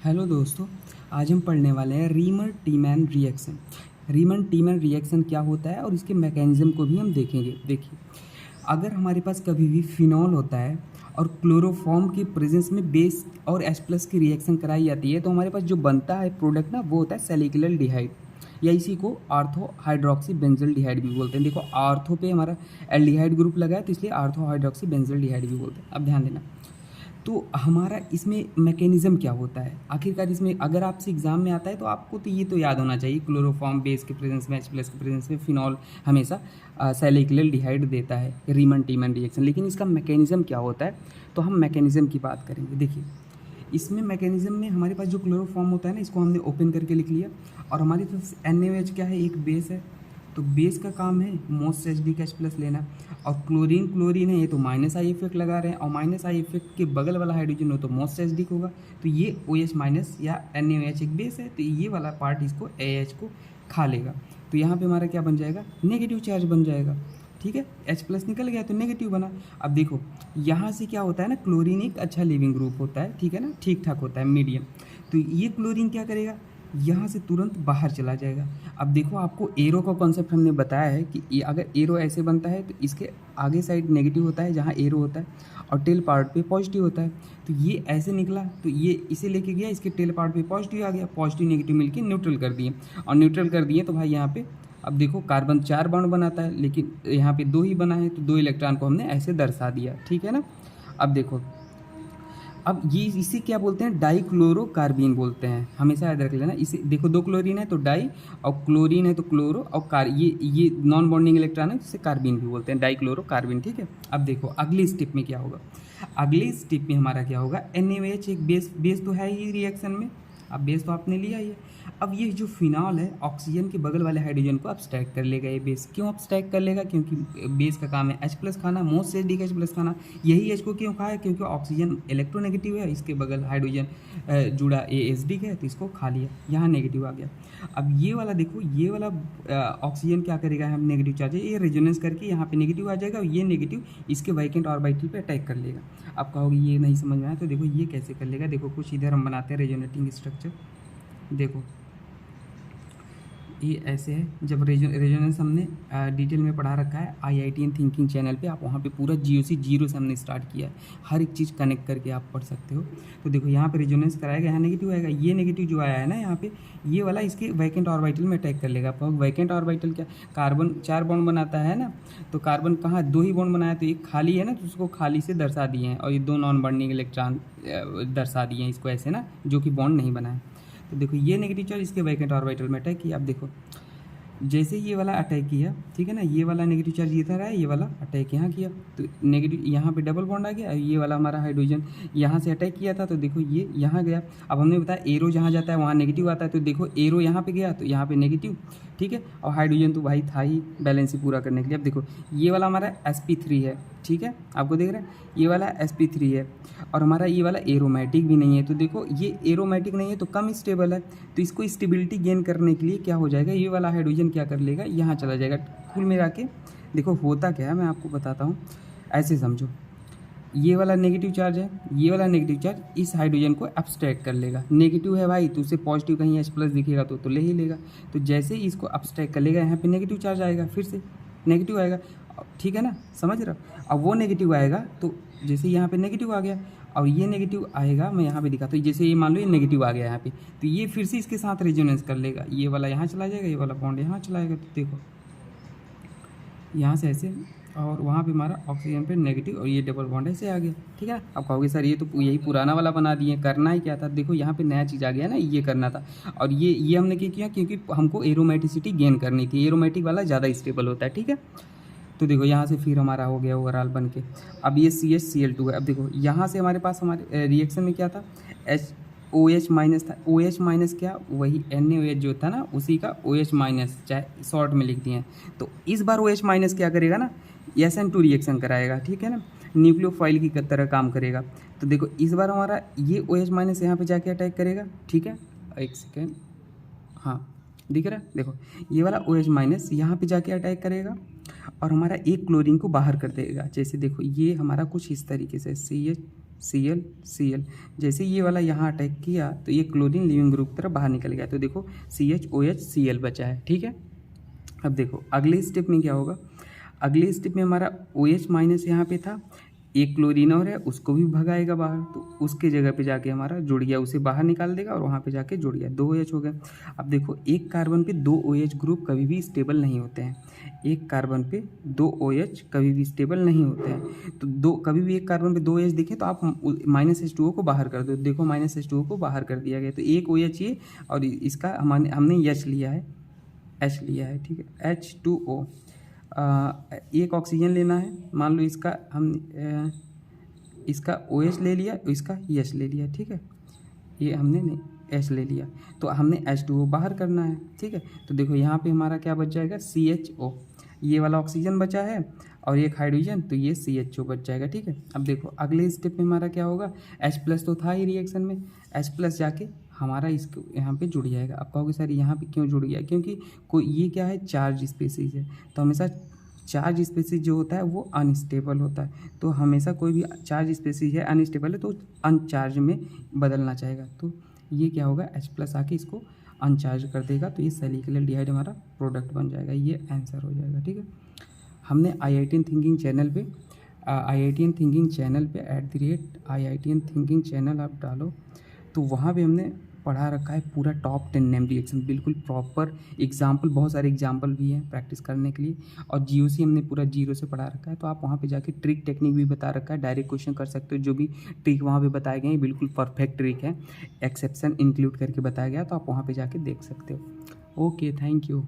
Hello दोस्तों, आज हम पढ़ने वाले हैं रीमन टीमैन रिएक्शन। रीमन टीमैन रिएक्शन क्या होता है और इसके मैकेनिज़्म को भी हम देखेंगे। देखिए, अगर हमारे पास कभी भी फिनॉल होता है और क्लोरोफॉर्म की प्रेजेंस में बेस और H प्लस की रिएक्शन कराई जाती है तो हमारे पास जो बनता है प्रोडक्ट ना वो होता है सेलिकुलर डिहाइड, या इसी को आर्थो हाइड्रोक्सी बेंजल डिहाइड भी बोलते हैं। देखो, आर्थो पे हमारा एल्डिहाइड ग्रुप लगा है तो इसलिए आर्थो हाइड्रोक्सी बेंजल डिहाइड भी बोलते हैं। अब ध्यान देना, तो हमारा इसमें मैकेनिज़्म क्या होता है आखिरकार। इसमें अगर आपसे एग्जाम में आता है तो आपको तो ये तो याद होना चाहिए, क्लोरोफॉर्म बेस के प्रेजेंस में H प्लस के प्रेजेंस में फिनॉल हमेशा सेलिकुलर डिहाइड देता है, रीमन टीमन रिएक्शन। लेकिन इसका मैकेनिज़्म क्या होता है, तो हम मैकेनिज़्म की बात करेंगे। देखिए, इसमें मैकेनिज़्म में हमारे पास जो क्लोरोफॉर्म होता है ना, इसको हमने ओपन करके लिख लिया और हमारे पास NaOH क्या है, एक बेस है। तो बेस का काम है मोस्ट एच प्लस लेना, और क्लोरीन है, ये तो माइनस आई इफेक्ट लगा रहे हैं, और माइनस आई इफेक्ट के बगल वाला हाइड्रोजन हो तो मोस्ट एच होगा। तो ये OH माइनस या NaOH एक बेस है, तो ये वाला पार्ट इसको AH को खा लेगा। तो यहाँ पे हमारा क्या बन जाएगा, नेगेटिव चार्ज बन जाएगा। ठीक है, H प्लस निकल गया तो नेगेटिव बना। अब देखो, यहाँ से क्या होता है ना, क्लोरीन एक अच्छा लिविंग ग्रुप होता है, ठीक है ना, ठीक ठाक होता है, मीडियम। तो ये क्लोरीन क्या करेगा, यहाँ से तुरंत बाहर चला जाएगा। अब देखो, आपको एरो का कॉन्सेप्ट हमने बताया है कि ये अगर एरो ऐसे बनता है तो इसके आगे साइड नेगेटिव होता है जहाँ एरो होता है, और टेल पार्ट पे पॉजिटिव होता है। तो ये ऐसे निकला तो ये इसे लेके गया, इसके टेल पार्ट पे पॉजिटिव आ गया, पॉजिटिव नेगेटिव मिलके न्यूट्रल कर दिए, और न्यूट्रल कर दिए तो भाई यहाँ पे अब देखो कार्बन 4 बॉन्ड बनाता है, लेकिन यहाँ पे 2 ही बना है, तो 2 इलेक्ट्रॉन को हमने ऐसे दर्शा दिया। ठीक है ना। अब देखो, अब ये इसे क्या बोलते हैं, डाइक्लोरोकार्बीन बोलते हैं, हमेशा याद रख लेना। इसे देखो, 2 क्लोरीन है तो डाई, और क्लोरीन है तो क्लोरो, और ये नॉन बॉन्डिंग इलेक्ट्रॉन है जिसे कार्बीन भी बोलते हैं, डाइक्लोरोकार्बीन। ठीक है। अब देखो अगली स्टेप में क्या होगा, अगली स्टेप में हमारा क्या होगा, NaOH एक बेस तो है ही रिएक्शन में, अब बेस तो आपने लिया ही है। अब ये जो फिनॉल है ऑक्सीजन के बगल वाले हाइड्रोजन को अब्स्ट्रैक्ट कर लेगा। ये बेस क्यों अब्स्ट्रैक्ट कर लेगा, क्योंकि बेस का काम है H प्लस खाना, मोस्ट से अधिक H प्लस खाना। यही H को क्यों खाया, क्योंकि ऑक्सीजन इलेक्ट्रोनेगेटिव है, इसके बगल हाइड्रोजन जुड़ा ASD है, तो इसको खा लिया, यहाँ नेगेटिव आ गया। अब ये वाला देखो, ये वाला ऑक्सीजन क्या करेगा, हम नेगेटिव चार्ज है, ये रेजोनेंस करके यहाँ पे नेगेटिव आ जाएगा, और ये नेगेटिव इसके वैकेंट ऑर्बिटल पे अटैक कर लेगा। आप कहोगे ये नहीं समझ में आया, तो देखो ये कैसे कर लेगा। देखो, कुछ इधर हम बनाते हैं रेजोनेटिंग स्ट्रक्चर। देखो, ये ऐसे है, जब रेजोनेंस हमने डिटेल में पढ़ा रखा है IITN थिंकिंग चैनल पे, आप वहाँ पे पूरा जीरो से हमने स्टार्ट किया है, हर एक चीज़ कनेक्ट करके आप पढ़ सकते हो। तो देखो, यहाँ पे रेजोनेंस कराएगा, यहाँ नेगेटिव आएगा, ये नेगेटिव जो आया है ना यहाँ पे, ये वाला इसके वैकेंट ऑर्बिटल में अटैक कर लेगा। आपका वैकेंट ऑर्बिटल क्या, कार्बन 4 बॉन्ड बनाता है ना, तो कार्बन कहाँ 2 ही बॉन्ड बनाया, तो एक खाली है ना, तो उसको खाली से दर्शा दिए हैं, और ये 2 नॉन बॉन्डिंग इलेक्ट्रॉन दर्शा दिए हैं इसको ऐसे ना, जो कि बॉन्ड नहीं बनाए। तो देखो, ये नेगेटिव चार्ज इसके वैकेंट ऑर्बिटल में अटैक किया। अब देखो, जैसे ये वाला अटैक किया, ठीक है ना, ये वाला नेगेटिव चार्ज इधर आया, ये वाला अटैक यहाँ किया, तो नेगेटिव यहाँ पे डबल बॉन्ड आ गया। ये वाला हमारा हाइड्रोजन यहाँ से अटैक किया था, तो देखो ये यहाँ गया। अब हमने बताया एरो जहाँ जाता है वहाँ नेगेटिव आता है, तो देखो एरो यहाँ पे गया तो यहाँ पे नेगेटिव, ठीक है, और हाइड्रोजन तो भाई था ही बैलेंस ही पूरा करने के लिए। अब देखो, ये वाला हमारा sp3 है, ठीक है, आपको देख रहे हैं, ये वाला sp3 है, और हमारा ये वाला एरोमेटिक भी नहीं है। तो देखो, ये एरोमेटिक नहीं है तो कम स्टेबल है, तो इसको स्टेबिलिटी गेन करने के लिए क्या हो जाएगा, ये वाला हाइड्रोजन क्या कर लेगा, यहाँ चला जाएगा। कुल मिला के देखो होता क्या है, मैं आपको बताता हूँ, ऐसे समझो, ये वाला नेगेटिव चार्ज है, ये वाला नेगेटिव चार्ज इस हाइड्रोजन को अब्स्ट्रैक्ट कर लेगा। नेगेटिव है भाई, तो उसे पॉजिटिव कहीं H प्लस दिखेगा तो ले ही लेगा। तो जैसे ही इसको अब्स्ट्रैक्ट कर लेगा, यहाँ पे नेगेटिव चार्ज आएगा, फिर से नेगेटिव आएगा, ठीक है ना, समझ रहे हो। अब वो नेगेटिव आएगा, तो जैसे यहाँ पे नेगेटिव आ गया, और ये नेगेटिव आएगा, मैं यहाँ पे दिखाता हूँ, जैसे ये मान लो ये नेगेटिव आ गया यहाँ पे, तो ये फिर से इसके साथ रेजोनेंस कर लेगा, ये वाला यहाँ चला जाएगा, ये वाला बॉन्ड यहाँ चला जाएगा। तो देखो यहाँ से ऐसे, और वहाँ पे हमारा ऑक्सीजन पे नेगेटिव, और ये डबल बॉन्ड ऐसे आ गया। ठीक है। अब कहोगे सर ये तो यही पुराना वाला बना दिए, करना ही क्या था। देखो यहाँ पे नया चीज़ आ गया ना, ये करना था, और ये हमने क्या किया, क्योंकि हमको एरोमेटिसिटी गेन करनी थी, एरोमेटिक वाला ज़्यादा स्टेबल होता है। ठीक है। तो देखो यहाँ से फिर हमारा हो गया ओवरऑल बन के। अब ये CH Cl2 है। अब देखो यहाँ से हमारे पास हमारे रिएक्शन में क्या था, OH माइनस था। OH माइनस क्या, वही NaOH जो था ना, उसी का OH माइनस, चाहे शॉर्ट में लिख दिए हैं। तो इस बार OH माइनस क्या करेगा ना, SN2 रिएक्शन कराएगा, ठीक है ना, न्यूक्लियोफाइल की तरह काम करेगा। तो देखो इस बार हमारा ये OH माइनस यहाँ पे जाके अटैक करेगा, ठीक है, एक सेकेंड, हाँ दिख रहा है, देखो ये वाला OH माइनस यहाँ पे जाके अटैक करेगा, और हमारा एक क्लोरीन को बाहर कर देगा। जैसे देखो ये हमारा कुछ इस तरीके से Cl Cl। जैसे ये वाला यहाँ अटैक किया तो ये क्लोरीन लिविंग ग्रुप की तरफ बाहर निकल गया, तो देखो CHOH Cl बचा है, ठीक है। अब देखो अगले स्टेप में क्या होगा, अगले स्टेप में हमारा OH माइनस यहाँ पे था, एक क्लोरीन और है उसको भी भगाएगा बाहर, तो उसके जगह पे जाके हमारा जुड़ गया, उसे बाहर निकाल देगा और वहाँ पे जाके जुड़ गया, 2 OH हो गए। अब देखो एक कार्बन पे 2 OH ग्रुप कभी भी स्टेबल नहीं होते हैं, एक कार्बन पे 2 OH कभी भी स्टेबल नहीं होते हैं। तो दो कभी भी एक कार्बन पे 2 OH दिखे तो आप -H2O को बाहर कर दो, देखो -H2O को बाहर कर दिया गया, तो एक OH ये और इसका हमने H लिया है, H लिया है, ठीक है, H2O। एक ऑक्सीजन लेना है, मान लो इसका हम इसका OH ले लिया, इसका H ले लिया, ठीक है, ये हमने नहीं H ले लिया, तो हमने H2O बाहर करना है, ठीक है। तो देखो यहाँ पे हमारा क्या बच जाएगा, CHO, ये वाला ऑक्सीजन बचा है और एक हाइड्रोजन, तो ये CHO बच जाएगा, ठीक है। अब देखो अगले स्टेप में हमारा क्या होगा, H+ तो था ही रिएक्शन में, H+ जाके हमारा इसको यहाँ पे जुड़ जाएगा। अब कहोगे सर यहाँ पे क्यों जुड़ गया, क्योंकि कोई ये क्या है, चार्ज स्पेसीज है, तो हमेशा चार्ज स्पेसीज जो होता है वो अनस्टेबल होता है, तो हमेशा कोई भी चार्ज स्पेसीज है अनस्टेबल है तो अनचार्ज में बदलना चाहेगा, तो ये क्या होगा, H+ आके इसको अनचार्ज कर देगा, तो ये सेलिकल हमारा प्रोडक्ट बन जाएगा, ये आंसर हो जाएगा, ठीक है। हमने IITian थिंकिंग चैनल पे IITian थिंकिंग चैनल पे @IITian थिंकिंग चैनल आप डालो तो वहाँ पे हमने पढ़ा रखा है पूरा टॉप 10 नेम रिएक्शन, बिल्कुल प्रॉपर एग्जाम्पल, बहुत सारे एग्जाम्पल भी हैं प्रैक्टिस करने के लिए, और GOC हमने पूरा 0 से पढ़ा रखा है, तो आप वहाँ पे जाके ट्रिक टेक्निक भी बता रखा है, डायरेक्ट क्वेश्चन कर सकते हो, जो भी ट्रिक वहाँ पे बताए गए हैं बिल्कुल परफेक्ट ट्रिक है, एक्सेप्शन इंक्लूड करके बताया गया, तो आप वहाँ पे जाके देख सकते हो। Okay, thank you.